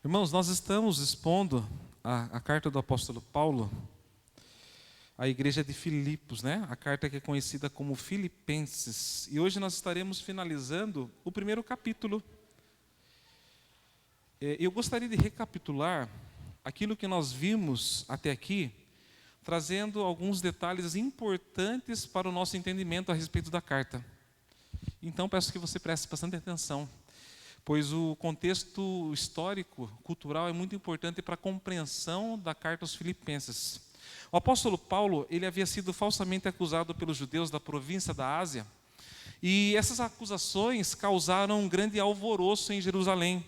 Irmãos, nós estamos expondo a carta do apóstolo Paulo à igreja de Filipos, né? A carta que é conhecida como Filipenses. E hoje nós estaremos finalizando o primeiro capítulo. Eu gostaria de recapitular aquilo que nós vimos até aqui, trazendo alguns detalhes importantes para o nosso entendimento a respeito da carta. Então peço que você preste bastante atenção, pois o contexto histórico, cultural é muito importante para a compreensão da carta aos Filipenses. O apóstolo Paulo, ele havia sido falsamente acusado pelos judeus da província da Ásia, e essas acusações causaram um grande alvoroço em Jerusalém.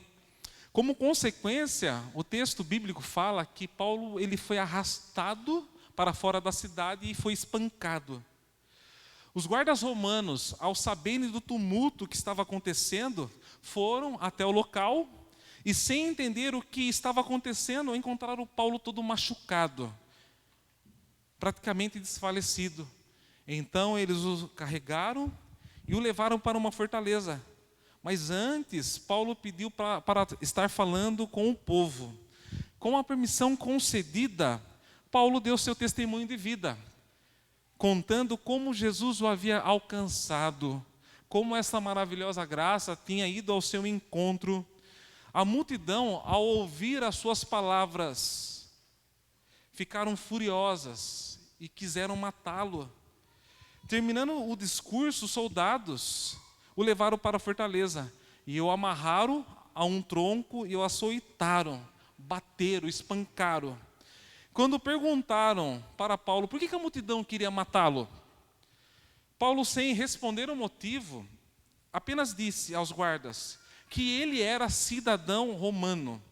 Como consequência, o texto bíblico fala que Paulo ele foi arrastado para fora da cidade e foi espancado. Os guardas romanos, ao saberem do tumulto que estava acontecendo, foram até o local e, sem entender o que estava acontecendo, encontraram Paulo todo machucado, praticamente desfalecido. Então eles o carregaram e o levaram para uma fortaleza. Mas antes, Paulo pediu para estar falando com o povo. Com a permissão concedida, Paulo deu seu testemunho de vida, contando como Jesus o havia alcançado, como essa maravilhosa graça tinha ido ao seu encontro. A multidão, ao ouvir as suas palavras, ficaram furiosas e quiseram matá-lo. Terminando o discurso, os soldados o levaram para a fortaleza e o amarraram a um tronco e o açoitaram, bateram, espancaram. Quando perguntaram para Paulo por que a multidão queria matá-lo, Paulo, sem responder o motivo, apenas disse aos guardas que ele era cidadão romano.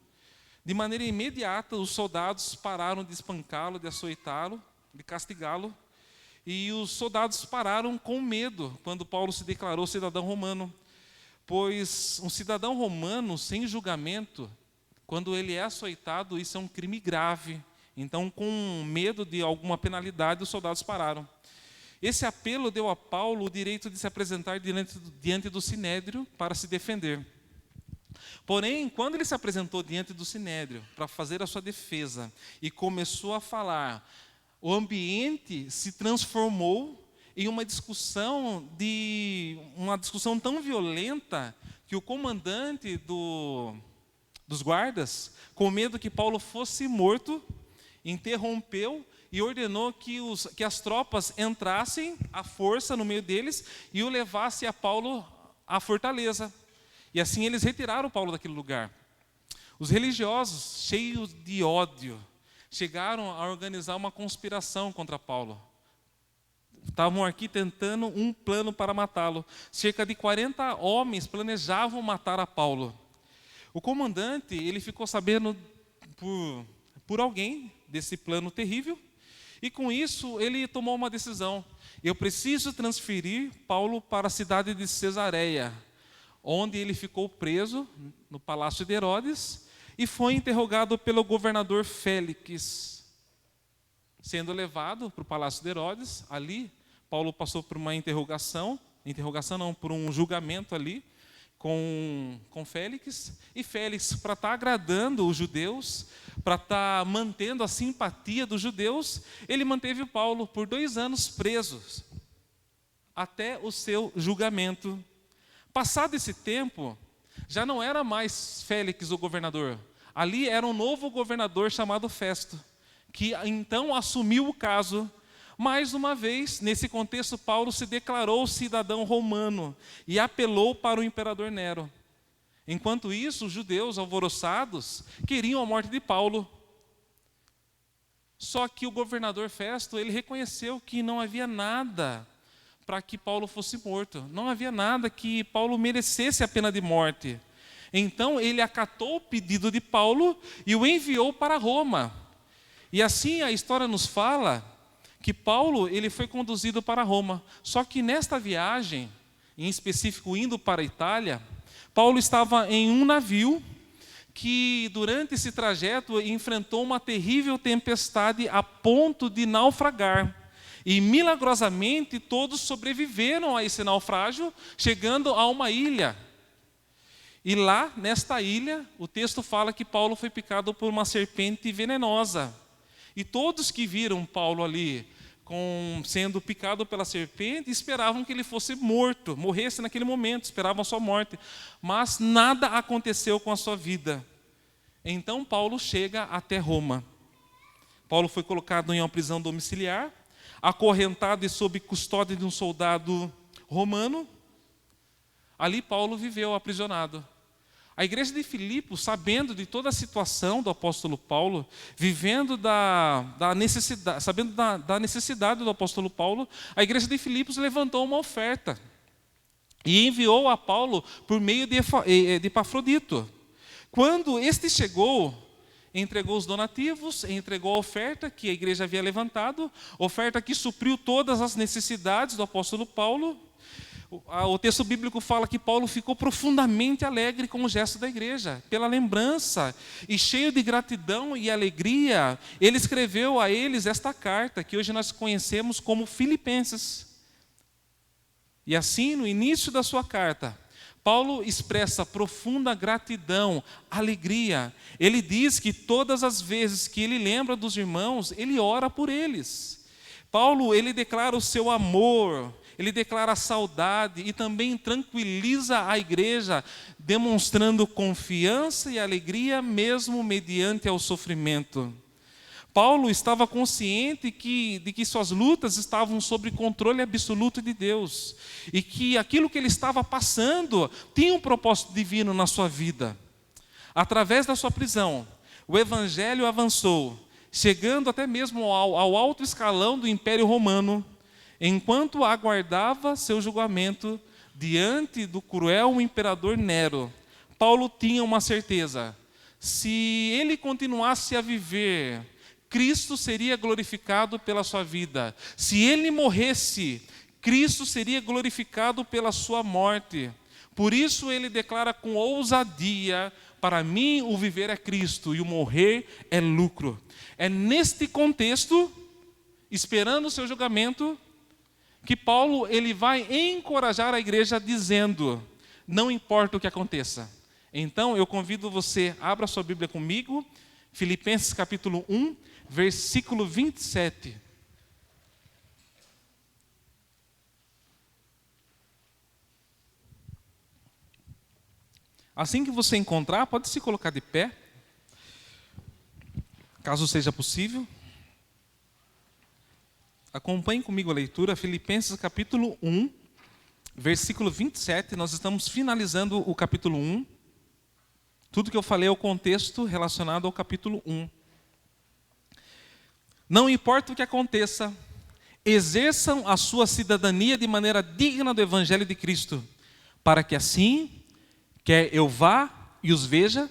De maneira imediata, os soldados pararam de espancá-lo, de açoitá-lo, de castigá-lo, e os soldados pararam com medo quando Paulo se declarou cidadão romano, pois um cidadão romano sem julgamento, quando ele é açoitado, isso é um crime grave. Então, com medo de alguma penalidade, os soldados pararam. Esse apelo deu a Paulo o direito de se apresentar diante do sinédrio para se defender. Porém, quando ele se apresentou diante do sinédrio para fazer a sua defesa e começou a falar, o ambiente se transformou em uma discussão tão violenta que o comandante dos guardas, com medo que Paulo fosse morto, interrompeu e ordenou que as tropas entrassem à força no meio deles e o levassem a Paulo à fortaleza. E assim eles retiraram Paulo daquele lugar. Os religiosos, cheios de ódio, chegaram a organizar uma conspiração contra Paulo. Estavam arquitetando um plano para matá-lo. Cerca de 40 homens planejavam matar a Paulo. O comandante, ele ficou sabendo por alguém desse plano terrível, e com isso ele tomou uma decisão: eu preciso transferir Paulo para a cidade de Cesareia, onde ele ficou preso no palácio de Herodes e foi interrogado pelo governador Félix. Sendo levado para o palácio de Herodes, ali Paulo passou por uma por um julgamento ali com Félix, e Félix, para estar agradando os judeus, para estar mantendo a simpatia dos judeus, ele manteve Paulo por 2 anos presos, até o seu julgamento. Passado esse tempo, já não era mais Félix o governador, ali era um novo governador chamado Festo, que então assumiu o caso. Mais uma vez, nesse contexto, Paulo se declarou cidadão romano e apelou para o imperador Nero. Enquanto isso, os judeus alvoroçados queriam a morte de Paulo. Só que o governador Festo, ele reconheceu que não havia nada para que Paulo fosse morto. Não havia nada que Paulo merecesse a pena de morte. Então, ele acatou o pedido de Paulo e o enviou para Roma. E assim a história nos fala que Paulo ele foi conduzido para Roma. Só que nesta viagem, em específico indo para a Itália, Paulo estava em um navio que durante esse trajeto enfrentou uma terrível tempestade a ponto de naufragar. E milagrosamente todos sobreviveram a esse naufrágio, chegando a uma ilha. E lá, nesta ilha, o texto fala que Paulo foi picado por uma serpente venenosa. E todos que viram Paulo ali sendo picado pela serpente esperavam que ele fosse morto, morresse naquele momento, esperavam a sua morte. Mas nada aconteceu com a sua vida. Então Paulo chega até Roma. Paulo foi colocado em uma prisão domiciliar, acorrentado e sob custódia de um soldado romano. Ali Paulo viveu aprisionado. A igreja de Filipos, sabendo de toda a situação do apóstolo Paulo, vivendo da necessidade, sabendo da necessidade do apóstolo Paulo, a igreja de Filipos levantou uma oferta e enviou a Paulo por meio de Epafrodito. Quando este chegou, entregou os donativos, entregou a oferta que a igreja havia levantado, oferta que supriu todas as necessidades do apóstolo Paulo. O texto bíblico fala que Paulo ficou profundamente alegre com o gesto da igreja, pela lembrança, e cheio de gratidão e alegria, ele escreveu a eles esta carta, que hoje nós conhecemos como Filipenses. E assim, no início da sua carta, Paulo expressa profunda gratidão, alegria. Ele diz que todas as vezes que ele lembra dos irmãos, ele ora por eles. Paulo, ele declara o seu amor, ele declara a saudade e também tranquiliza a igreja, demonstrando confiança e alegria mesmo mediante ao sofrimento. Paulo estava consciente de que suas lutas estavam sob controle absoluto de Deus e que aquilo que ele estava passando tinha um propósito divino na sua vida. Através da sua prisão, o evangelho avançou, chegando até mesmo ao alto escalão do Império Romano, enquanto aguardava seu julgamento diante do cruel imperador Nero. Paulo tinha uma certeza: se ele continuasse a viver, Cristo seria glorificado pela sua vida. Se ele morresse, Cristo seria glorificado pela sua morte. Por isso ele declara com ousadia: para mim o viver é Cristo e o morrer é lucro. É neste contexto, esperando o seu julgamento, que Paulo ele vai encorajar a igreja dizendo: não importa o que aconteça. Então eu convido você, abra sua Bíblia comigo, Filipenses capítulo 1, versículo 27. Assim que você encontrar, pode se colocar de pé, caso seja possível. Acompanhe comigo a leitura, Filipenses capítulo 1, versículo 27. Nós estamos finalizando o capítulo 1. Tudo que eu falei é o contexto relacionado ao capítulo 1. Não importa o que aconteça, exerçam a sua cidadania de maneira digna do Evangelho de Cristo, para que assim, quer eu vá e os veja,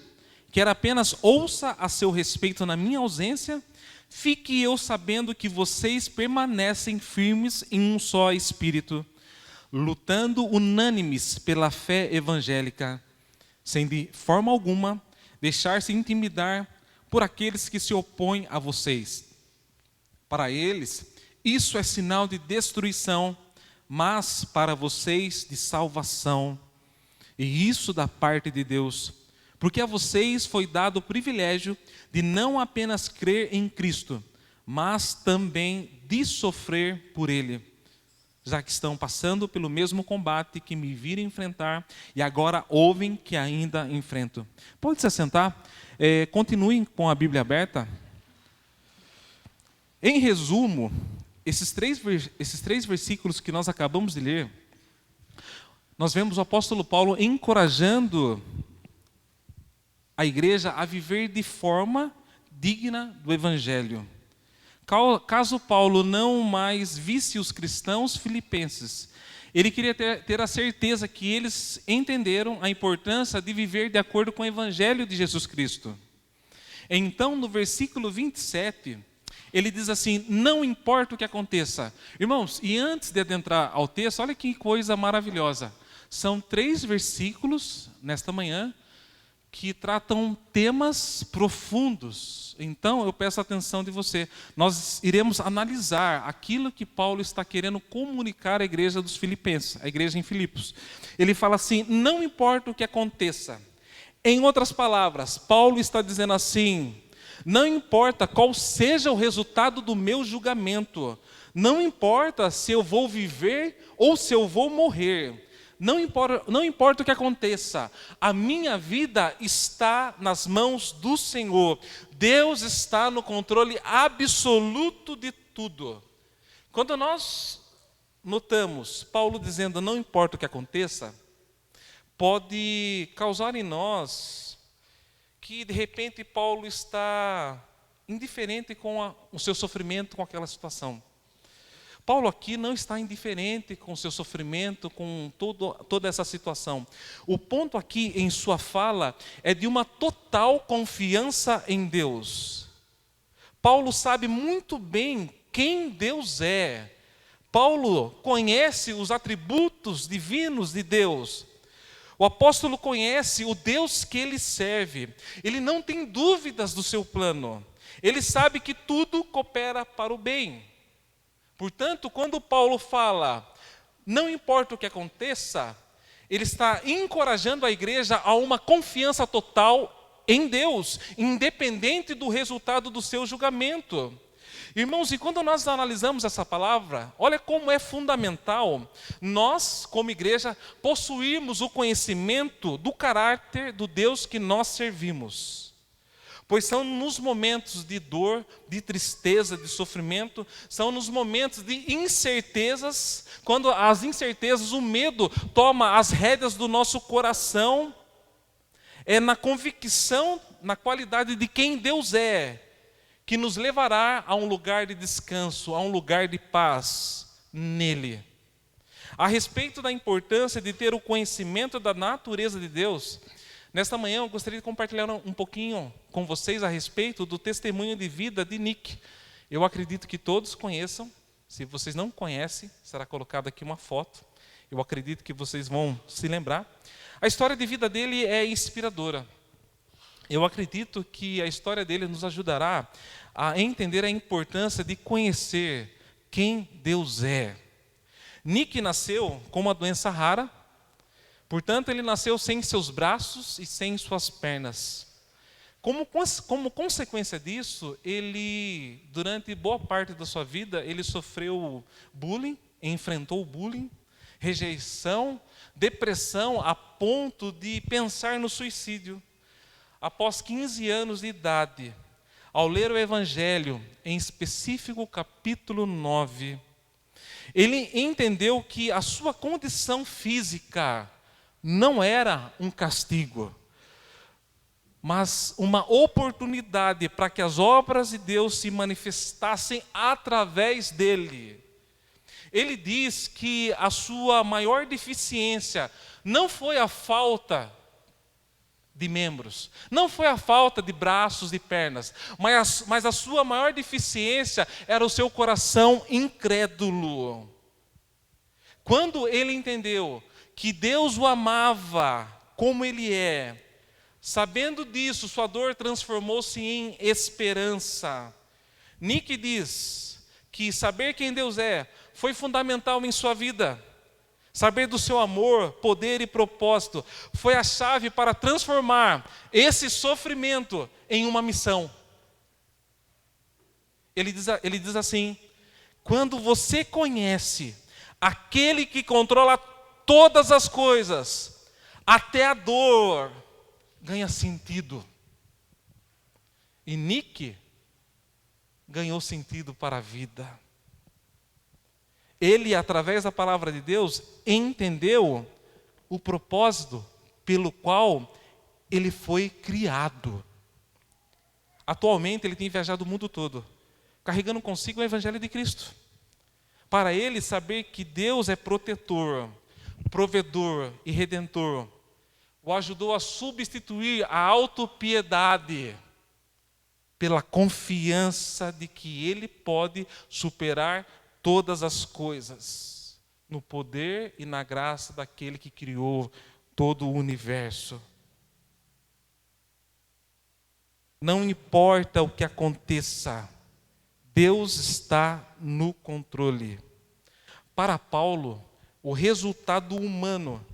quer apenas ouça a seu respeito na minha ausência, fique eu sabendo que vocês permanecem firmes em um só espírito, lutando unânimes pela fé evangélica, sem de forma alguma deixar-se intimidar por aqueles que se opõem a vocês. Para eles, isso é sinal de destruição, mas para vocês de salvação. E isso da parte de Deus, porque a vocês foi dado o privilégio de não apenas crer em Cristo, mas também de sofrer por Ele, já que estão passando pelo mesmo combate que me viram enfrentar e agora ouvem que ainda enfrento. Pode se assentar, continuem com a Bíblia aberta. Em resumo, esses três versículos que nós acabamos de ler, nós vemos o apóstolo Paulo encorajando a igreja a viver de forma digna do Evangelho. Caso Paulo não mais visse os cristãos filipenses, ele queria ter a certeza que eles entenderam a importância de viver de acordo com o Evangelho de Jesus Cristo. Então, no versículo 27, ele diz assim: não importa o que aconteça. Irmãos, e antes de adentrar ao texto, olha que coisa maravilhosa. São 3 versículos, nesta manhã, que tratam temas profundos. Então, eu peço a atenção de você. Nós iremos analisar aquilo que Paulo está querendo comunicar à igreja dos Filipenses, à igreja em Filipos. Ele fala assim: não importa o que aconteça. Em outras palavras, Paulo está dizendo assim: não importa qual seja o resultado do meu julgamento, não importa se eu vou viver ou se eu vou morrer, não importa o que aconteça, a minha vida está nas mãos do Senhor. Deus está no controle absoluto de tudo. Quando nós notamos Paulo dizendo não importa o que aconteça, pode causar em nós que de repente Paulo está indiferente com o seu sofrimento, com aquela situação. Paulo aqui não está indiferente com o seu sofrimento, com toda essa situação. O ponto aqui em sua fala é de uma total confiança em Deus. Paulo sabe muito bem quem Deus é. Paulo conhece os atributos divinos de Deus. O apóstolo conhece o Deus que ele serve. Ele não tem dúvidas do seu plano. Ele sabe que tudo coopera para o bem. Portanto, quando Paulo fala, não importa o que aconteça, ele está encorajando a igreja a uma confiança total em Deus, independente do resultado do seu julgamento. Irmãos, e quando nós analisamos essa palavra, olha como é fundamental nós, como igreja, possuirmos o conhecimento do caráter do Deus que nós servimos. Pois são nos momentos de dor, de tristeza, de sofrimento, são nos momentos de incertezas, quando as incertezas, o medo toma as rédeas do nosso coração, é na convicção, na qualidade de quem Deus é, que nos levará a um lugar de descanso, a um lugar de paz nele. A respeito da importância de ter o conhecimento da natureza de Deus, nesta manhã eu gostaria de compartilhar um pouquinho com vocês a respeito do testemunho de vida de Nick. Eu acredito que todos conheçam. Se vocês não conhecem, será colocada aqui uma foto. Eu acredito que vocês vão se lembrar. A história de vida dele é inspiradora. Eu acredito que a história dele nos ajudará a entender a importância de conhecer quem Deus é. Nick nasceu com uma doença rara. Portanto, ele nasceu sem seus braços e sem suas pernas. Como consequência disso, ele, durante boa parte da sua vida, ele sofreu bullying, enfrentou bullying, rejeição, depressão, a ponto de pensar no suicídio. Após 15 anos de idade, ao ler o Evangelho, em específico o capítulo 9, ele entendeu que a sua condição física não era um castigo, mas uma oportunidade para que as obras de Deus se manifestassem através dele. Ele diz que a sua maior deficiência não foi a falta de membros, não foi a falta de braços e pernas, mas a sua maior deficiência era o seu coração incrédulo. Quando ele entendeu que Deus o amava como ele é, sabendo disso, sua dor transformou-se em esperança. Nick diz que saber quem Deus é foi fundamental em sua vida. Saber do seu amor, poder e propósito foi a chave para transformar esse sofrimento em uma missão. Ele diz assim: quando você conhece aquele que controla todas as coisas, até a dor ganha sentido. E Nick ganhou sentido para a vida. Ele, através da palavra de Deus, entendeu o propósito pelo qual ele foi criado. Atualmente, ele tem viajado o mundo todo, carregando consigo o Evangelho de Cristo. Para ele, saber que Deus é protetor, provedor e redentor, o ajudou a substituir a autopiedade pela confiança de que ele pode superar todas as coisas, no poder e na graça daquele que criou todo o universo. Não importa o que aconteça, Deus está no controle. Para Paulo, o resultado humano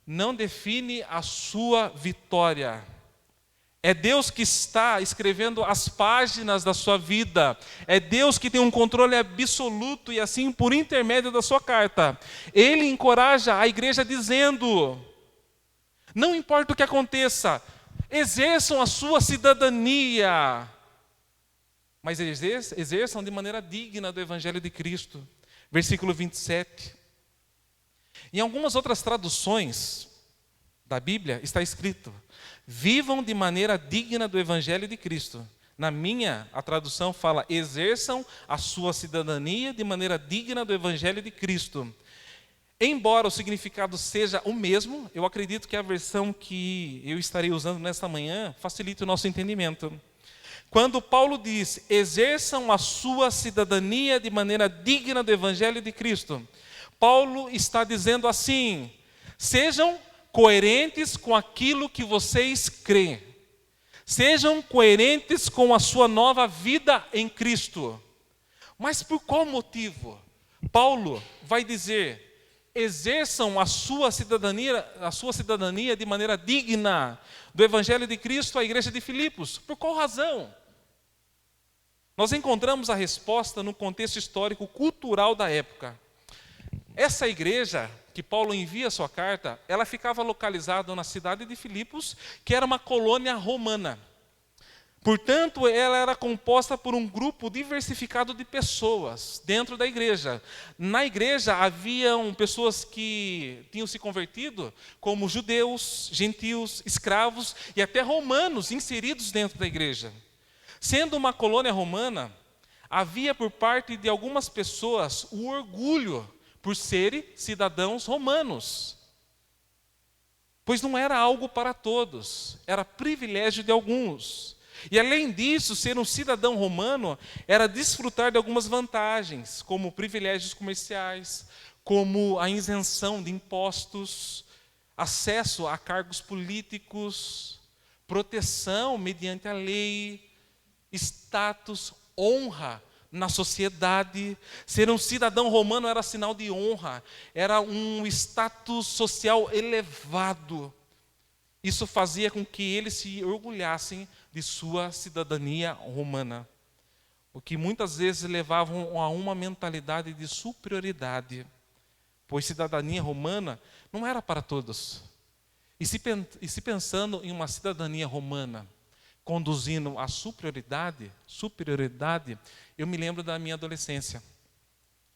não define a sua vitória. É Deus que está escrevendo as páginas da sua vida. É Deus que tem um controle absoluto e assim, por intermédio da sua carta, Ele encoraja a igreja dizendo: não importa o que aconteça, exerçam a sua cidadania, mas exerçam de maneira digna do Evangelho de Cristo. Versículo 27. Em algumas outras traduções da Bíblia está escrito: vivam de maneira digna do Evangelho de Cristo. Na minha, a tradução fala: exerçam a sua cidadania de maneira digna do Evangelho de Cristo. Embora o significado seja o mesmo, eu acredito que a versão que eu estarei usando nesta manhã facilita o nosso entendimento. Quando Paulo diz: exerçam a sua cidadania de maneira digna do Evangelho de Cristo, Paulo está dizendo assim: sejam coerentes com aquilo que vocês creem. Sejam coerentes com a sua nova vida em Cristo. Mas por qual motivo? Paulo vai dizer: exerçam a sua cidadania de maneira digna do Evangelho de Cristo à igreja de Filipos. Por qual razão? Nós encontramos a resposta no contexto histórico cultural da época. Essa igreja que Paulo envia sua carta, ela ficava localizada na cidade de Filipos, que era uma colônia romana. Portanto, ela era composta por um grupo diversificado de pessoas dentro da igreja. Na igreja haviam pessoas que tinham se convertido, como judeus, gentios, escravos e até romanos inseridos dentro da igreja. Sendo uma colônia romana, havia por parte de algumas pessoas o orgulho por serem cidadãos romanos. Pois não era algo para todos, era privilégio de alguns. E além disso, ser um cidadão romano era desfrutar de algumas vantagens, como privilégios comerciais, como a isenção de impostos, acesso a cargos políticos, proteção mediante a lei, status, honra na sociedade. Ser um cidadão romano era sinal de honra, era um status social elevado. Isso fazia com que eles se orgulhassem de sua cidadania romana, o que muitas vezes levavam a uma mentalidade de superioridade, pois cidadania romana não era para todos. E se pensando em uma cidadania romana conduzindo à superioridade, eu me lembro da minha adolescência.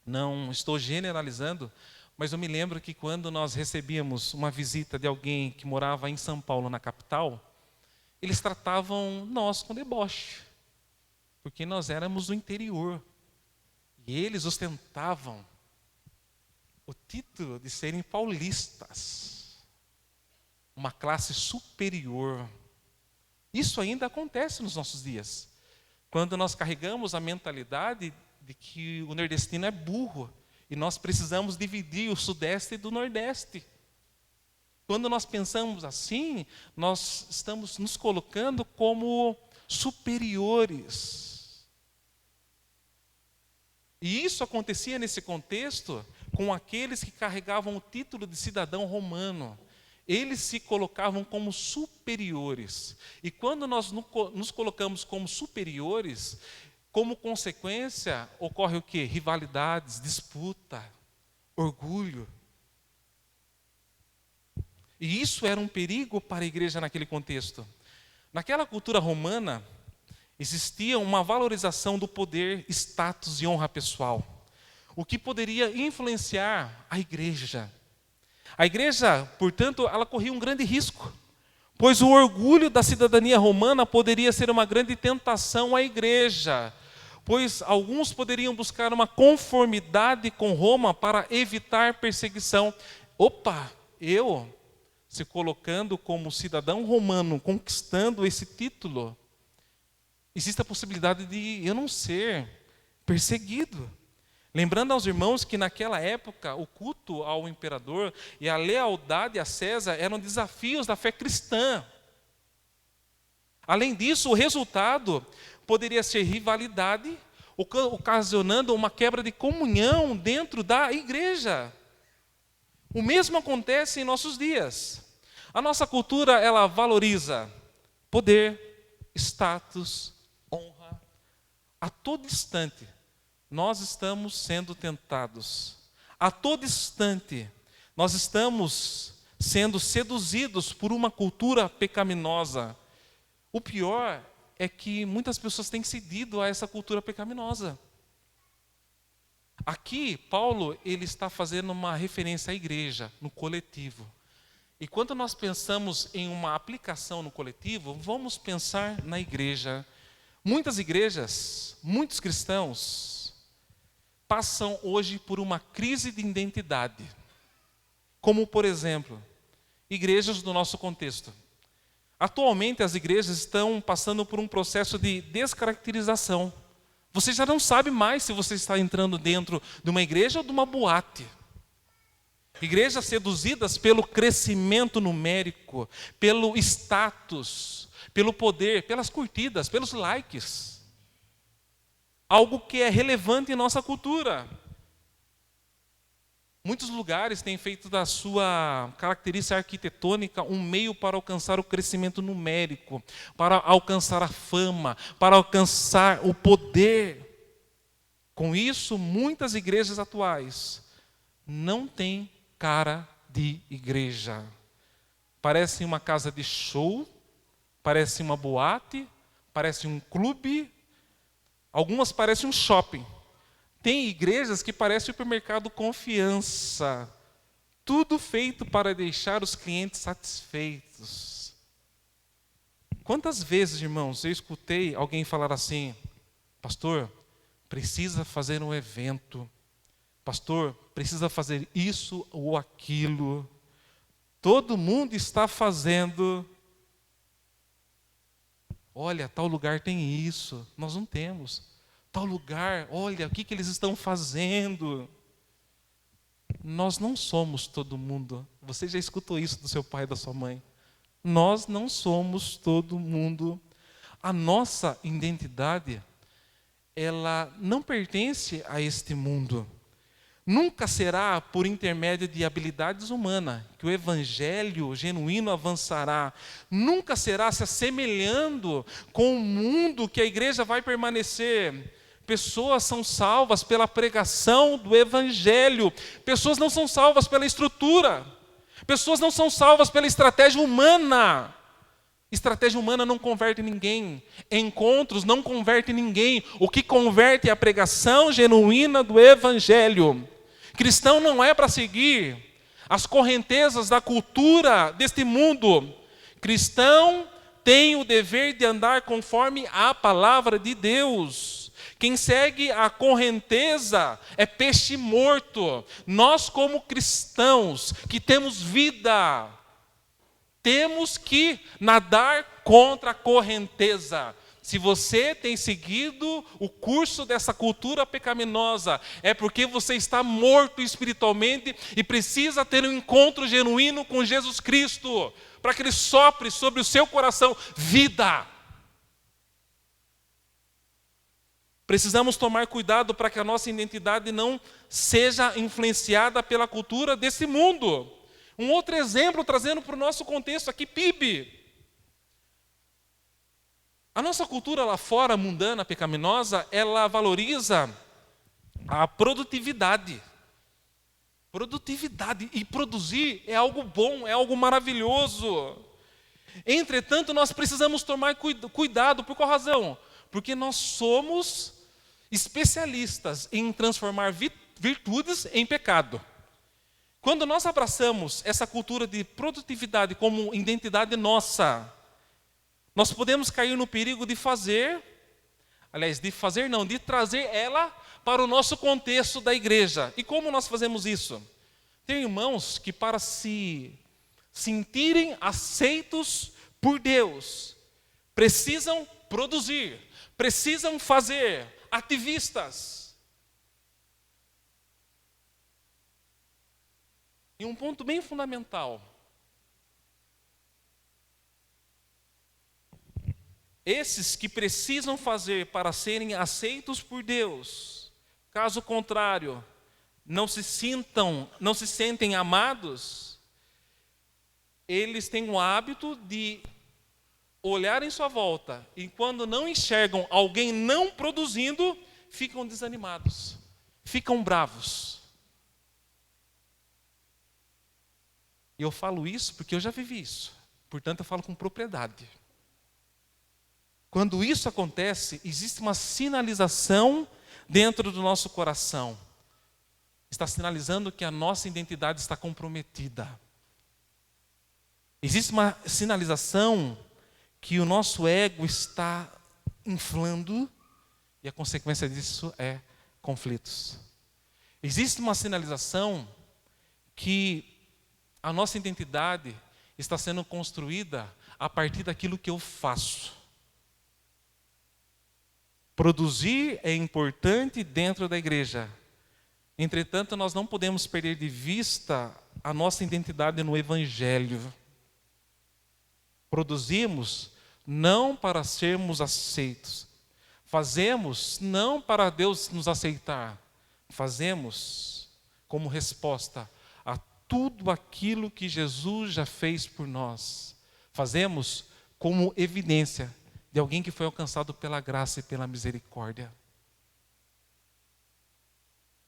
Não estou generalizando, mas eu me lembro que quando nós recebíamos uma visita de alguém que morava em São Paulo, na capital, eles tratavam nós com deboche, porque nós éramos do interior. E eles ostentavam o título de serem paulistas, uma classe superior. Isso ainda acontece nos nossos dias, quando nós carregamos a mentalidade de que o nordestino é burro e nós precisamos dividir o sudeste do nordeste. Quando nós pensamos assim, nós estamos nos colocando como superiores. E isso acontecia nesse contexto com aqueles que carregavam o título de cidadão romano. Eles se colocavam como superiores. E quando nós nos colocamos como superiores, como consequência, ocorre o quê? Rivalidades, disputa, orgulho. E isso era um perigo para a igreja naquele contexto. Naquela cultura romana, existia uma valorização do poder, status e honra pessoal, o que poderia influenciar a igreja. A igreja, portanto, ela corria um grande risco, pois o orgulho da cidadania romana poderia ser uma grande tentação à igreja, pois alguns poderiam buscar uma conformidade com Roma para evitar perseguição. Eu se colocando como cidadão romano, conquistando esse título, existe a possibilidade de eu não ser perseguido. Lembrando aos irmãos que naquela época o culto ao imperador e a lealdade a César eram desafios da fé cristã. Além disso, o resultado poderia ser rivalidade, ocasionando uma quebra de comunhão dentro da igreja. O mesmo acontece em nossos dias. A nossa cultura, ela valoriza poder, status, honra. A todo instante, nós estamos sendo tentados. A todo instante, nós estamos sendo seduzidos por uma cultura pecaminosa. O pior é que muitas pessoas têm cedido a essa cultura pecaminosa. Aqui, Paulo, ele está fazendo uma referência à igreja, no coletivo. E quando nós pensamos em uma aplicação no coletivo, vamos pensar na igreja. Muitas igrejas, muitos cristãos, passam hoje por uma crise de identidade. Como, por exemplo, igrejas do nosso contexto. Atualmente, as igrejas estão passando por um processo de descaracterização. Você já não sabe mais se você está entrando dentro de uma igreja ou de uma boate. Igrejas seduzidas pelo crescimento numérico, pelo status, pelo poder, pelas curtidas, pelos likes. Algo que é relevante em nossa cultura. Muitos lugares têm feito da sua característica arquitetônica um meio para alcançar o crescimento numérico, para alcançar a fama, para alcançar o poder. Com isso, muitas igrejas atuais não têm cara de igreja. Parece uma casa de show, parece uma boate, parece um clube, algumas parecem um shopping. Tem igrejas que parecem o supermercado Confiança. Tudo feito para deixar os clientes satisfeitos. Quantas vezes, irmãos, eu escutei alguém falar assim: pastor, precisa fazer um evento. Pastor, precisa fazer isso ou aquilo. Todo mundo está fazendo. Olha, tal lugar tem isso, nós não temos. Tal lugar, olha, o que eles estão fazendo. Nós não somos todo mundo. Você já escutou isso do seu pai e da sua mãe? Nós não somos todo mundo. A nossa identidade, ela não pertence a este mundo. Nunca será por intermédio de habilidades humanas que o evangelho genuíno avançará. Nunca será se assemelhando com o mundo que a igreja vai permanecer. Pessoas são salvas pela pregação do evangelho. Pessoas não são salvas pela estrutura. Pessoas não são salvas pela estratégia humana. Estratégia humana não converte ninguém. Encontros não convertem ninguém. O que converte é a pregação genuína do evangelho. Cristão não é para seguir as correntezas da cultura deste mundo. Cristão tem o dever de andar conforme a palavra de Deus. Quem segue a correnteza é peixe morto. Nós, como cristãos que temos vida, temos que nadar contra a correnteza. Se você tem seguido o curso dessa cultura pecaminosa, é porque você está morto espiritualmente e precisa ter um encontro genuíno com Jesus Cristo, para que Ele sopre sobre o seu coração vida. Precisamos tomar cuidado para que a nossa identidade não seja influenciada pela cultura desse mundo. Um outro exemplo, trazendo para o nosso contexto aqui, PIB. A nossa cultura lá fora, mundana, pecaminosa, ela valoriza a produtividade. Produtividade. E produzir é algo bom, é algo maravilhoso. Entretanto, nós precisamos tomar cuidado. Por qual razão? Porque nós somos especialistas em transformar virtudes em pecado. Quando nós abraçamos essa cultura de produtividade como identidade nossa, nós podemos cair no perigo de de trazer ela para o nosso contexto da igreja. E como nós fazemos isso? Tem irmãos que, para se sentirem aceitos por Deus, precisam produzir, precisam fazer, ativistas. E um ponto bem fundamental: esses que precisam fazer para serem aceitos por Deus. Caso contrário, não se sentem amados, eles têm o hábito de olhar em sua volta e quando não enxergam alguém não produzindo, ficam desanimados, ficam bravos. E eu falo isso porque eu já vivi isso, portanto eu falo com propriedade. Quando isso acontece, existe uma sinalização dentro do nosso coração. Está sinalizando que a nossa identidade está comprometida. Existe uma sinalização que o nosso ego está inflando e a consequência disso é conflitos. Existe uma sinalização que a nossa identidade está sendo construída a partir daquilo que eu faço. Produzir é importante dentro da igreja. Entretanto, nós não podemos perder de vista a nossa identidade no Evangelho. Produzimos não para sermos aceitos. Fazemos não para Deus nos aceitar. Fazemos como resposta a tudo aquilo que Jesus já fez por nós. Fazemos como evidência de alguém que foi alcançado pela graça e pela misericórdia.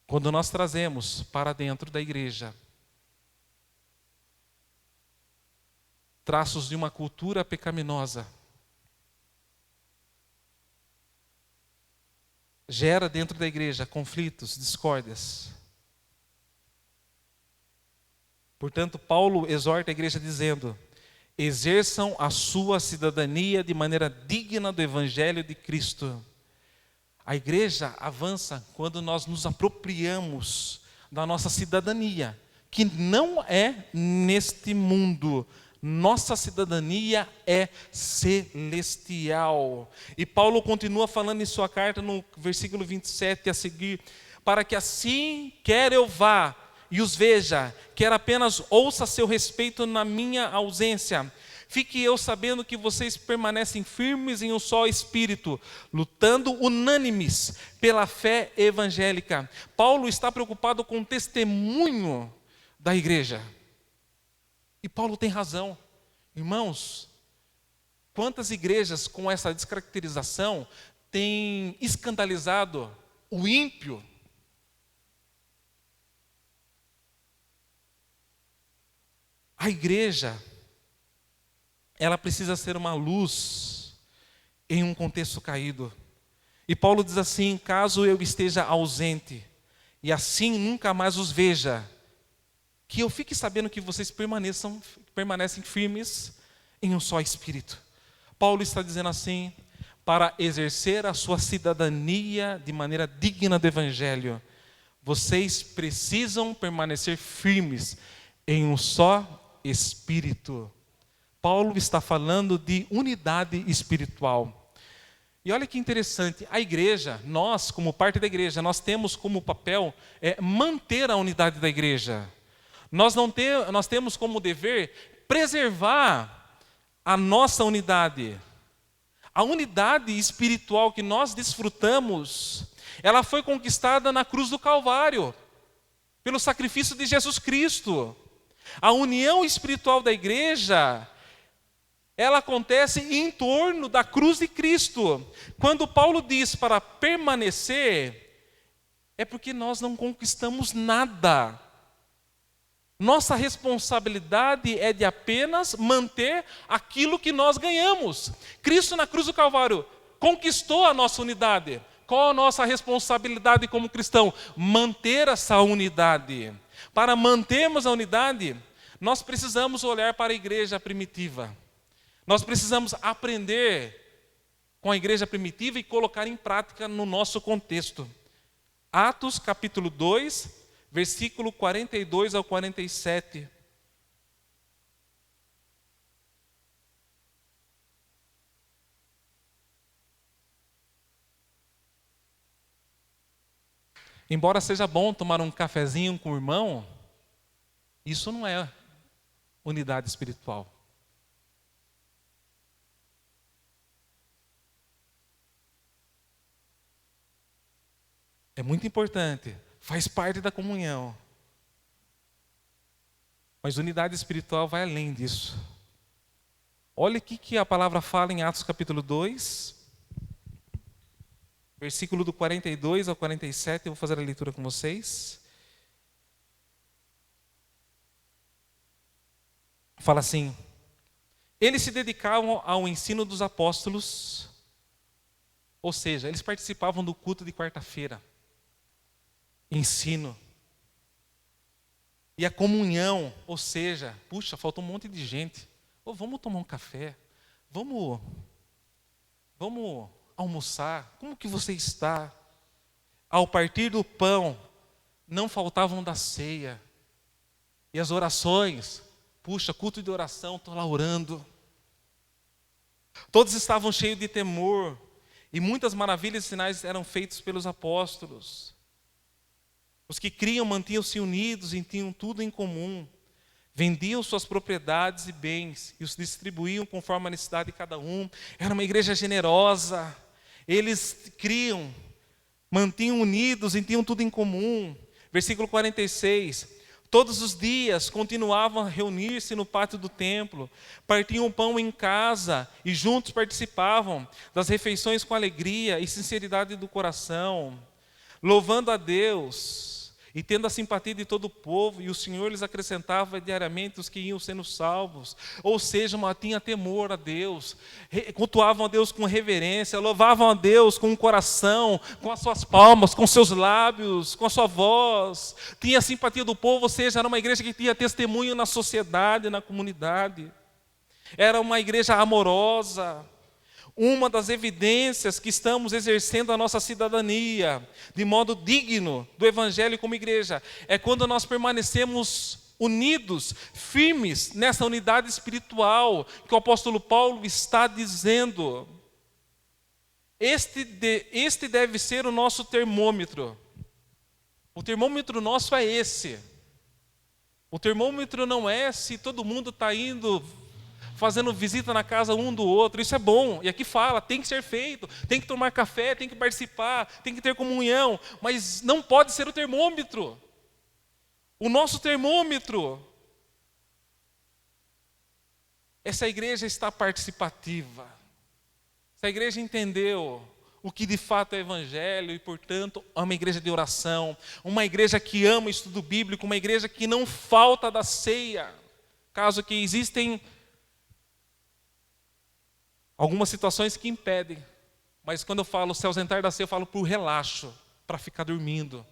Quando nós trazemos para dentro da igreja traços de uma cultura pecaminosa, gera dentro da igreja conflitos, discórdias. Portanto, Paulo exorta a igreja dizendo: exerçam a sua cidadania de maneira digna do Evangelho de Cristo. A igreja avança quando nós nos apropriamos da nossa cidadania, que não é neste mundo. Nossa cidadania é celestial. E Paulo continua falando em sua carta no versículo 27 a seguir: para que assim quer eu vá e os veja, quer apenas ouça a seu respeito na minha ausência. Fique eu sabendo que vocês permanecem firmes em um só espírito, lutando unânimes pela fé evangélica. Paulo está preocupado com o testemunho da igreja. E Paulo tem razão. Irmãos, quantas igrejas com essa descaracterização têm escandalizado o ímpio? A igreja, ela precisa ser uma luz em um contexto caído. E Paulo diz assim: caso eu esteja ausente, e assim nunca mais os veja, que eu fique sabendo que vocês permanecem firmes em um só espírito. Paulo está dizendo assim: para exercer a sua cidadania de maneira digna do Evangelho, vocês precisam permanecer firmes em um só espírito. Paulo está falando de unidade espiritual. E olha que interessante, a igreja, nós como parte da igreja, nós temos como papel manter a unidade da igreja. Nós temos como dever preservar a nossa unidade. A unidade espiritual que nós desfrutamos, ela foi conquistada na cruz do Calvário, pelo sacrifício de Jesus Cristo. A união espiritual da igreja, ela acontece em torno da cruz de Cristo. Quando Paulo diz para permanecer, é porque nós não conquistamos nada. Nossa responsabilidade é de apenas manter aquilo que nós ganhamos. Cristo na cruz do Calvário conquistou a nossa unidade. Qual a nossa responsabilidade como cristão? Manter essa unidade. Para mantermos a unidade, nós precisamos olhar para a igreja primitiva. Nós precisamos aprender com a igreja primitiva e colocar em prática no nosso contexto. Atos capítulo 2, versículo 42 ao 47. Embora seja bom tomar um cafezinho com o irmão, isso não é unidade espiritual. é muito importante, faz parte da comunhão. Mas unidade espiritual vai além disso. Olha o que a palavra fala em Atos capítulo 2, versículo do 42 ao 47, eu vou fazer a leitura com vocês. Fala assim: eles se dedicavam ao ensino dos apóstolos, ou seja, eles participavam do culto de quarta-feira, ensino. E a comunhão, ou seja, puxa, faltou um monte de gente. Vamos tomar um café, vamos almoçar, como que você está? Ao partir do pão, não faltavam da ceia. E as orações, puxa, culto de oração, estou lá orando. Todos estavam cheios de temor, e muitas maravilhas e sinais eram feitos pelos apóstolos. Os que criam mantinham-se unidos e tinham tudo em comum. Vendiam suas propriedades e bens e os distribuíam conforme a necessidade de cada um. Era uma igreja generosa. Eles criam, mantinham unidos e tinham tudo em comum. Versículo 46. Todos os dias continuavam a reunir-se no pátio do templo, partiam o pão em casa e juntos participavam das refeições com alegria e sinceridade do coração, louvando a Deus e tendo a simpatia de todo o povo, e o Senhor lhes acrescentava diariamente os que iam sendo salvos. Ou seja, tinha temor a Deus, cultuavam a Deus com reverência, louvavam a Deus com o coração, com as suas palmas, com seus lábios, com a sua voz. Tinha a simpatia do povo, ou seja, era uma igreja que tinha testemunho na sociedade, na comunidade. Era uma igreja amorosa. Uma das evidências que estamos exercendo a nossa cidadania de modo digno do Evangelho como igreja é quando nós permanecemos unidos, firmes nessa unidade espiritual que o apóstolo Paulo está dizendo. Este deve ser o nosso termômetro. O termômetro nosso é esse. O termômetro não é se todo mundo está indo fazendo visita na casa um do outro. Isso é bom, e aqui fala, tem que ser feito, tem que tomar café, tem que participar, tem que ter comunhão, mas não pode ser o termômetro. O nosso termômetro, essa igreja está participativa, essa igreja entendeu o que de fato é evangelho e, portanto, é uma igreja de oração, uma igreja que ama o estudo bíblico, uma igreja que não falta da ceia, caso que existem algumas situações que impedem, mas quando eu falo se ausentar da ceia, eu falo por relaxo, para ficar dormindo,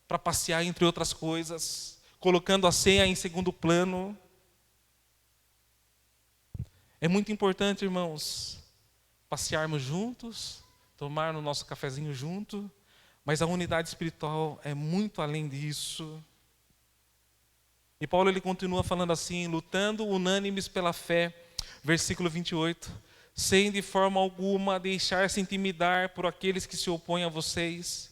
para passear entre outras coisas, colocando a ceia em segundo plano. É muito importante, irmãos, passearmos juntos, tomar o nosso cafezinho junto, mas a unidade espiritual é muito além disso. E Paulo ele continua falando assim, lutando unânimes pela fé, versículo 28, sem de forma alguma deixar-se intimidar por aqueles que se opõem a vocês.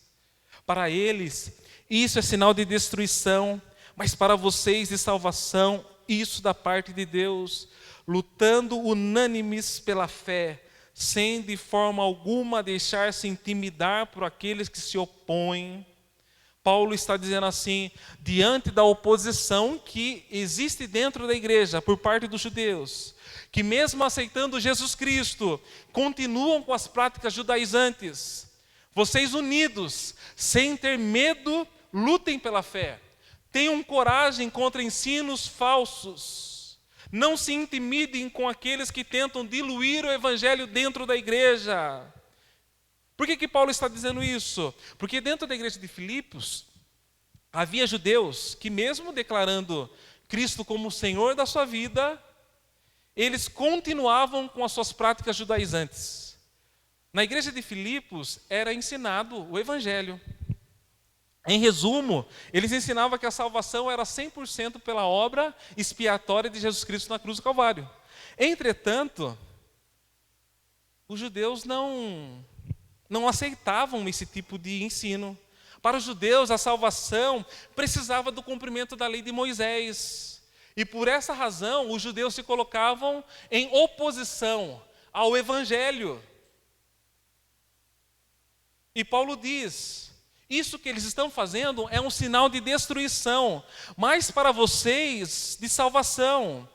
Para eles, isso é sinal de destruição, mas para vocês de salvação, isso da parte de Deus. Lutando unânimes pela fé, sem de forma alguma deixar-se intimidar por aqueles que se opõem. Paulo está dizendo assim, diante da oposição que existe dentro da igreja por parte dos judeus, que mesmo aceitando Jesus Cristo, continuam com as práticas judaizantes. Vocês unidos, sem ter medo, lutem pela fé. Tenham coragem contra ensinos falsos. Não se intimidem com aqueles que tentam diluir o evangelho dentro da igreja. Por que Paulo está dizendo isso? Porque dentro da igreja de Filipos, havia judeus que mesmo declarando Cristo como o Senhor da sua vida, eles continuavam com as suas práticas judaizantes. Na igreja de Filipos era ensinado o evangelho. Em resumo, eles ensinavam que a salvação era 100% pela obra expiatória de Jesus Cristo na cruz do Calvário. Entretanto, os judeus não aceitavam esse tipo de ensino. Para os judeus, a salvação precisava do cumprimento da lei de Moisés. E por essa razão, os judeus se colocavam em oposição ao evangelho. E Paulo diz, Isso que eles estão fazendo é um sinal de destruição, mas para vocês, de salvação.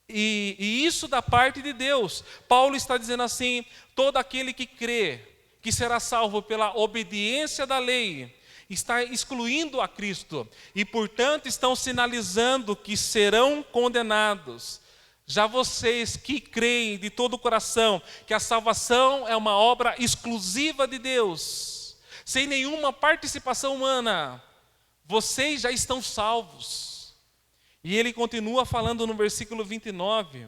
E isso da parte de Deus. Paulo está dizendo assim: todo aquele que crê que será salvo pela obediência da lei, está excluindo a Cristo, e portanto estão sinalizando que serão condenados. Já vocês que creem de todo o coração que a salvação é uma obra exclusiva de Deus, sem nenhuma participação humana, vocês já estão salvos. E ele continua falando no versículo 29,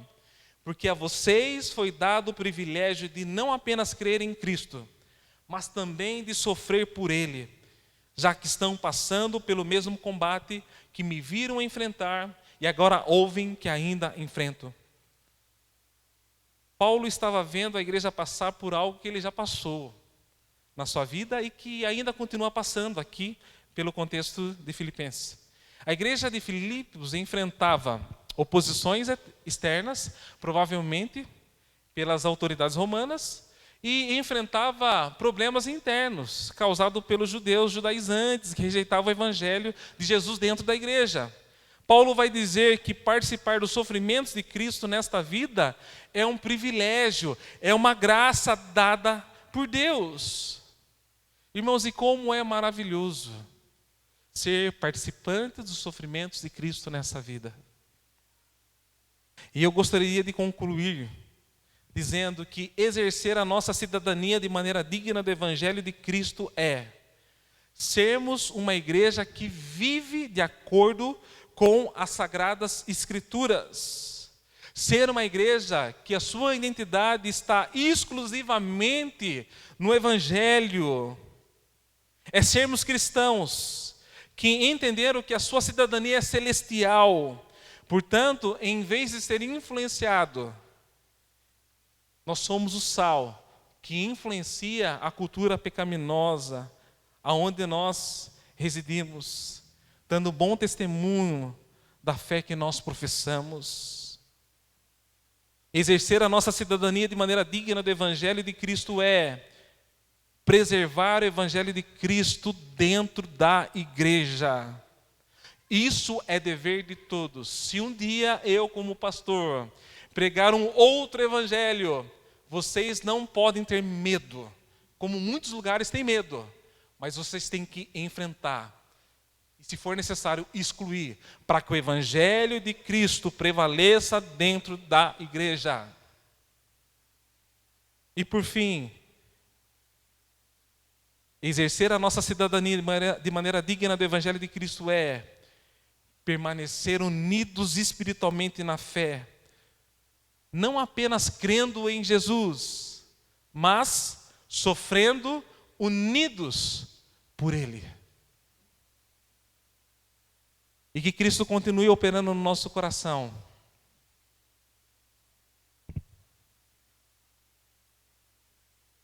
porque a vocês foi dado o privilégio de não apenas crer em Cristo, mas também de sofrer por Ele, já que estão passando pelo mesmo combate que me viram enfrentar e agora ouvem que ainda enfrento. Paulo estava vendo a igreja passar por algo que ele já passou na sua vida e que ainda continua passando aqui pelo contexto de Filipenses. A igreja de Filipos enfrentava oposições externas, provavelmente pelas autoridades romanas, e enfrentava problemas internos causados pelos judeus judaizantes que rejeitavam o evangelho de Jesus dentro da igreja. Paulo vai dizer que participar dos sofrimentos de Cristo nesta vida é um privilégio, é uma graça dada por Deus. Irmãos, e como é maravilhoso ser participante dos sofrimentos de Cristo nessa vida. E eu gostaria de concluir dizendo que exercer a nossa cidadania de maneira digna do Evangelho de Cristo é sermos uma igreja que vive de acordo com as Sagradas Escrituras. Ser uma igreja que a sua identidade está exclusivamente no Evangelho. É sermos cristãos que entenderam que a sua cidadania é celestial. Portanto, em vez de ser influenciado, nós somos o sal que influencia a cultura pecaminosa aonde nós residimos, dando bom testemunho da fé que nós professamos. Exercer a nossa cidadania de maneira digna do Evangelho de Cristo é preservar o Evangelho de Cristo dentro da igreja. Isso é dever de todos. Se um dia eu, como pastor, pregar um outro evangelho, vocês não podem ter medo, como muitos lugares têm medo, mas vocês têm que enfrentar. E se for necessário, excluir, para que o evangelho de Cristo prevaleça dentro da igreja. E por fim, exercer a nossa cidadania de maneira digna do evangelho de Cristo é permanecer unidos espiritualmente na fé, não apenas crendo em Jesus, mas sofrendo unidos por Ele. E que Cristo continue operando no nosso coração.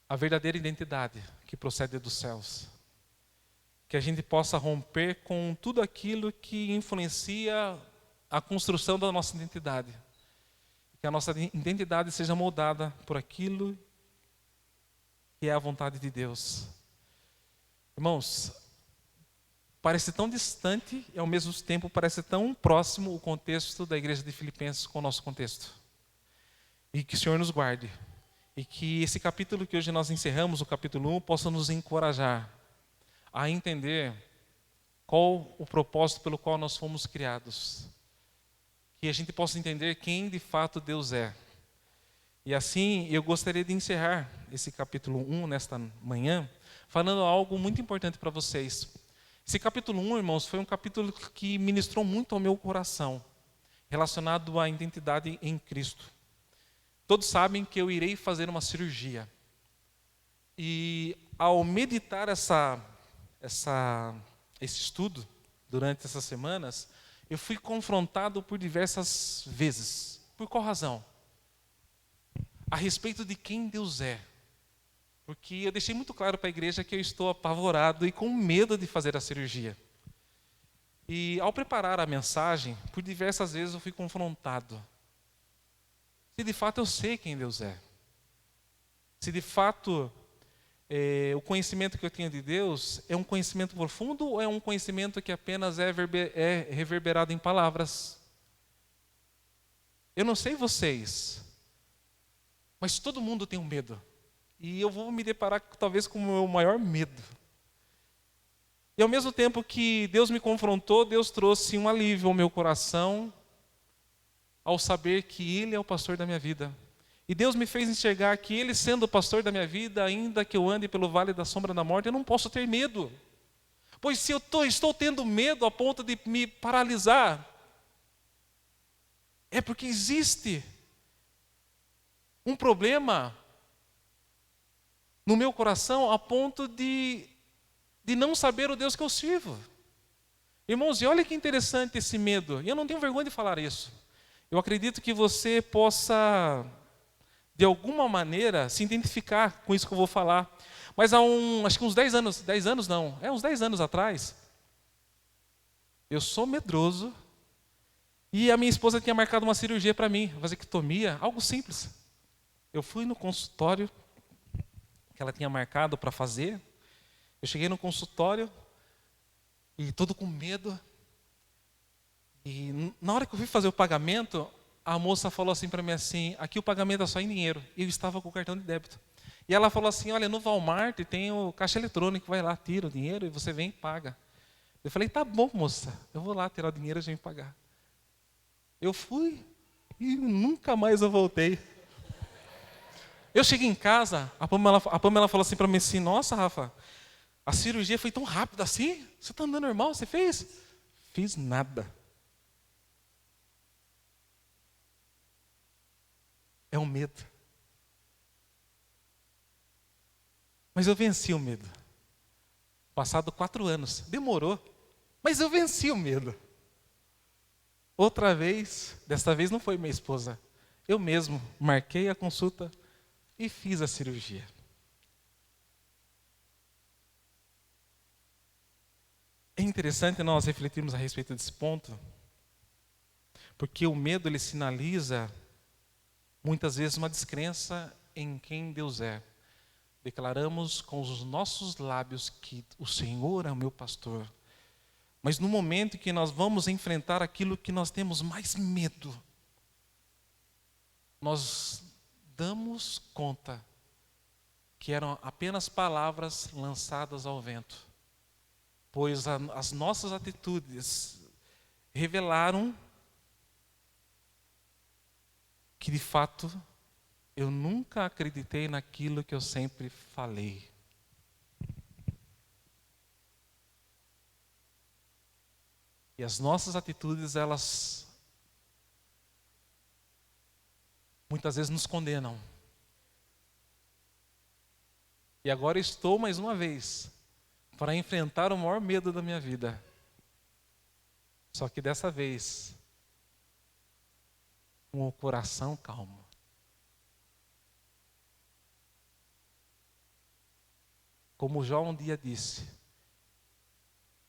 A verdadeira identidade que procede dos céus. Que a gente possa romper com tudo aquilo que influencia a construção da nossa identidade. Que a nossa identidade seja moldada por aquilo que é a vontade de Deus. Irmãos, parece tão distante e ao mesmo tempo parece tão próximo o contexto da igreja de Filipenses com o nosso contexto. E que o Senhor nos guarde. E que esse capítulo que hoje nós encerramos, o capítulo 1, possa nos encorajar a entender qual o propósito pelo qual nós fomos criados. Que a gente possa entender quem de fato Deus é. E assim eu gostaria de encerrar esse capítulo 1 nesta manhã, falando algo muito importante para vocês. Esse capítulo 1, irmãos, foi um capítulo que ministrou muito ao meu coração, relacionado à identidade em Cristo. Todos sabem que eu irei fazer uma cirurgia. E ao meditar esse estudo, durante essas semanas, eu fui confrontado por diversas vezes. Por qual razão? A respeito de quem Deus é. Porque eu deixei muito claro para a igreja que eu estou apavorado e com medo de fazer a cirurgia. E ao preparar a mensagem, por diversas vezes eu fui confrontado. Se de fato eu sei quem Deus é. Se de fato o conhecimento que eu tenho de Deus é um conhecimento profundo ou é um conhecimento que apenas é reverberado em palavras? Eu não sei vocês, mas todo mundo tem um medo. E eu vou me deparar talvez com o meu maior medo. E ao mesmo tempo que Deus me confrontou, Deus trouxe um alívio ao meu coração ao saber que Ele é o pastor da minha vida. E Deus me fez enxergar que Ele sendo o pastor da minha vida, ainda que eu ande pelo vale da sombra da morte, eu não posso ter medo. Pois se eu estou tendo medo a ponto de me paralisar, é porque existe um problema no meu coração a ponto de não saber o Deus que eu sirvo. Irmãos, e olha que interessante esse medo. E eu não tenho vergonha de falar isso. Eu acredito que você possa, de alguma maneira, se identificar com isso que eu vou falar. Mas acho que uns 10 anos não, uns 10 anos atrás, eu sou medroso e a minha esposa tinha marcado uma cirurgia para mim, vasectomia, algo simples. Eu fui no consultório que ela tinha marcado para fazer. Eu cheguei no consultório e todo com medo. E na hora que eu fui fazer o pagamento, a moça falou assim para mim assim, aqui o pagamento é só em dinheiro. E eu estava com o cartão de débito. E ela falou assim, olha, no Walmart tem o caixa eletrônico, vai lá, tira o dinheiro e você vem e paga. Eu falei, tá bom, moça, eu vou lá tirar o dinheiro e a gente pagar. Eu fui e nunca mais eu voltei. Eu cheguei em casa, a Pamela falou assim para mim assim, nossa, Rafa, a cirurgia foi tão rápida assim? Você está andando normal? Você fez? Fiz nada. É um medo. Mas eu venci o medo. Passado 4 anos, demorou, mas eu venci o medo. Outra vez, desta vez não foi minha esposa, eu mesmo marquei a consulta e fiz a cirurgia. É interessante nós refletirmos a respeito desse ponto, porque o medo ele sinaliza muitas vezes uma descrença em quem Deus é. Declaramos com os nossos lábios que o Senhor é o meu pastor, mas no momento que nós vamos enfrentar aquilo que nós temos mais medo, nós damos conta que eram apenas palavras lançadas ao vento, pois as nossas atitudes revelaram que de fato eu nunca acreditei naquilo que eu sempre falei. E as nossas atitudes, elas muitas vezes nos condenam. E agora estou mais uma vez para enfrentar o maior medo da minha vida. Só que dessa vez, com o coração calmo. Como Jó um dia disse,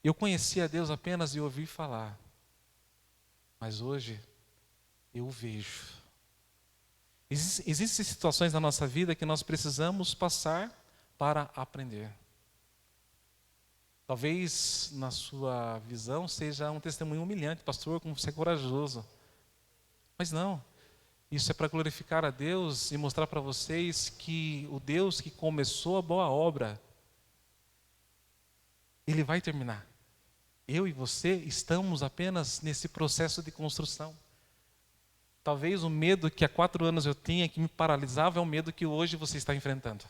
eu conhecia Deus apenas de ouvir falar, mas hoje eu o vejo. Existem situações na nossa vida que nós precisamos passar para aprender. Talvez na sua visão seja um testemunho humilhante, pastor, como você é corajoso. Mas não, isso é para glorificar a Deus e mostrar para vocês que o Deus que começou a boa obra, Ele vai terminar. Eu e você estamos apenas nesse processo de construção. Talvez o medo que há 4 anos eu tinha, que me paralisava, é o medo que hoje você está enfrentando.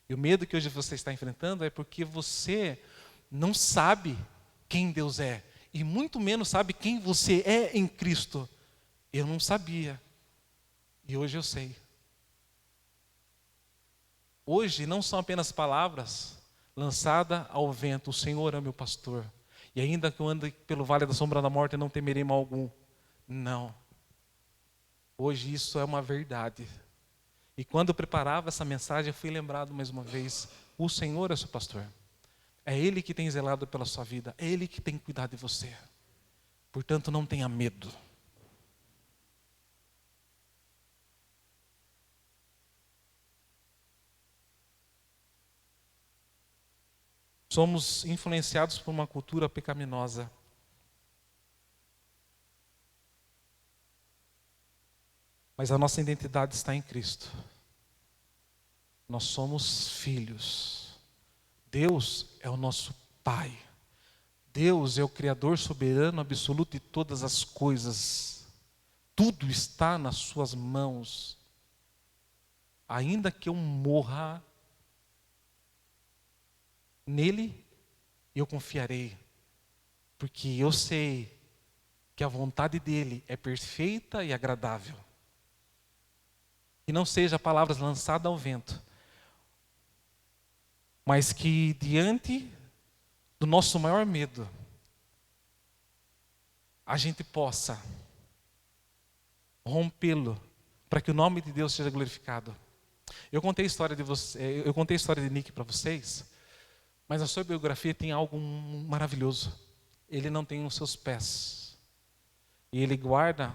E o medo que hoje você está enfrentando é porque você não sabe quem Deus é. E muito menos sabe quem você é em Cristo. Eu não sabia. E hoje eu sei. Hoje não são apenas palavras lançadas ao vento. O Senhor é meu pastor. E ainda que eu ande pelo vale da sombra da morte, eu não temerei mal algum. Não. Hoje isso é uma verdade. E quando eu preparava essa mensagem, eu fui lembrado mais uma vez, o Senhor é seu pastor. É Ele que tem zelado pela sua vida, é Ele que tem cuidado de você. Portanto, não tenha medo. somos influenciados por uma cultura pecaminosa. Mas a nossa identidade está em Cristo. Nós somos filhos. Deus é o nosso Pai. Deus é o Criador soberano, absoluto de todas as coisas. Tudo está nas suas mãos. Ainda que eu morra, nele eu confiarei. Porque eu sei que a vontade dele é perfeita e agradável. Que não seja palavras lançadas ao vento, mas que diante do nosso maior medo, a gente possa rompê-lo para que o nome de Deus seja glorificado. Eu contei a história de Nick para vocês, mas na sua biografia tem algo maravilhoso. Ele não tem os seus pés. E ele guarda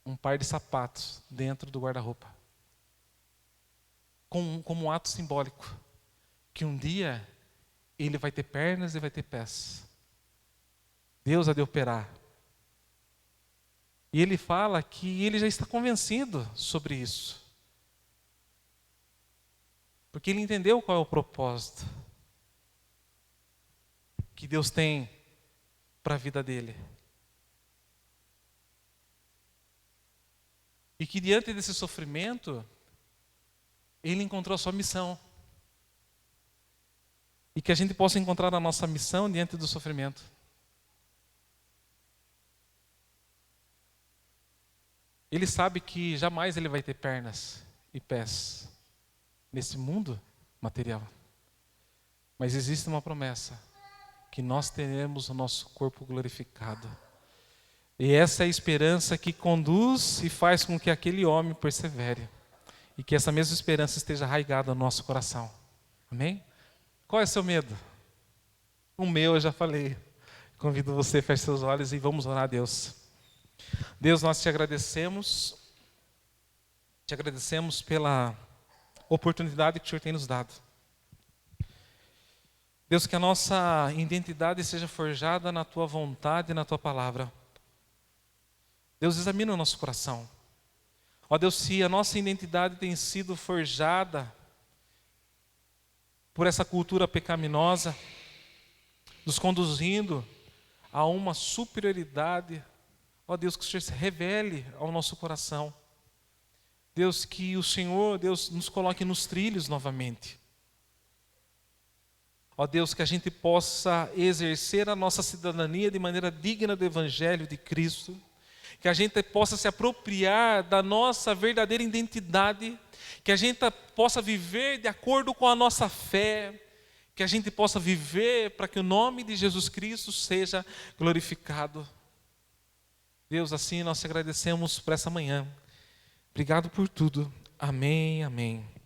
um par de sapatos dentro do guarda-roupa. Como um ato simbólico. Que um dia ele vai ter pernas e vai ter pés. Deus há de operar. E ele fala que ele já está convencido sobre isso. Porque ele entendeu qual é o propósito que Deus tem para a vida dele. E que diante desse sofrimento, ele encontrou a sua missão. E que a gente possa encontrar a nossa missão diante do sofrimento. Ele sabe que jamais ele vai ter pernas e pés nesse mundo material. Mas existe uma promessa, que nós teremos o nosso corpo glorificado. E essa é a esperança que conduz e faz com que aquele homem persevere. E que essa mesma esperança esteja arraigada no nosso coração. Amém? Qual é o seu medo? O meu eu já falei. Convido você a fechar seus olhos e vamos orar a Deus. Deus, nós te agradecemos. Te agradecemos pela oportunidade que o Senhor tem nos dado. Deus, que a nossa identidade seja forjada na Tua vontade e na Tua palavra. Deus, examina o nosso coração. Ó Deus, se a nossa identidade tem sido forjada por essa cultura pecaminosa, nos conduzindo a uma superioridade, ó Deus, que o Senhor se revele ao nosso coração. Deus, que o Senhor, Deus, nos coloque nos trilhos novamente. Ó Deus, que a gente possa exercer a nossa cidadania de maneira digna do Evangelho de Cristo. Que a gente possa se apropriar da nossa verdadeira identidade. Que a gente possa viver de acordo com a nossa fé. Que a gente possa viver para que o nome de Jesus Cristo seja glorificado. Deus, assim nós te agradecemos por essa manhã. Obrigado por tudo. Amém, amém.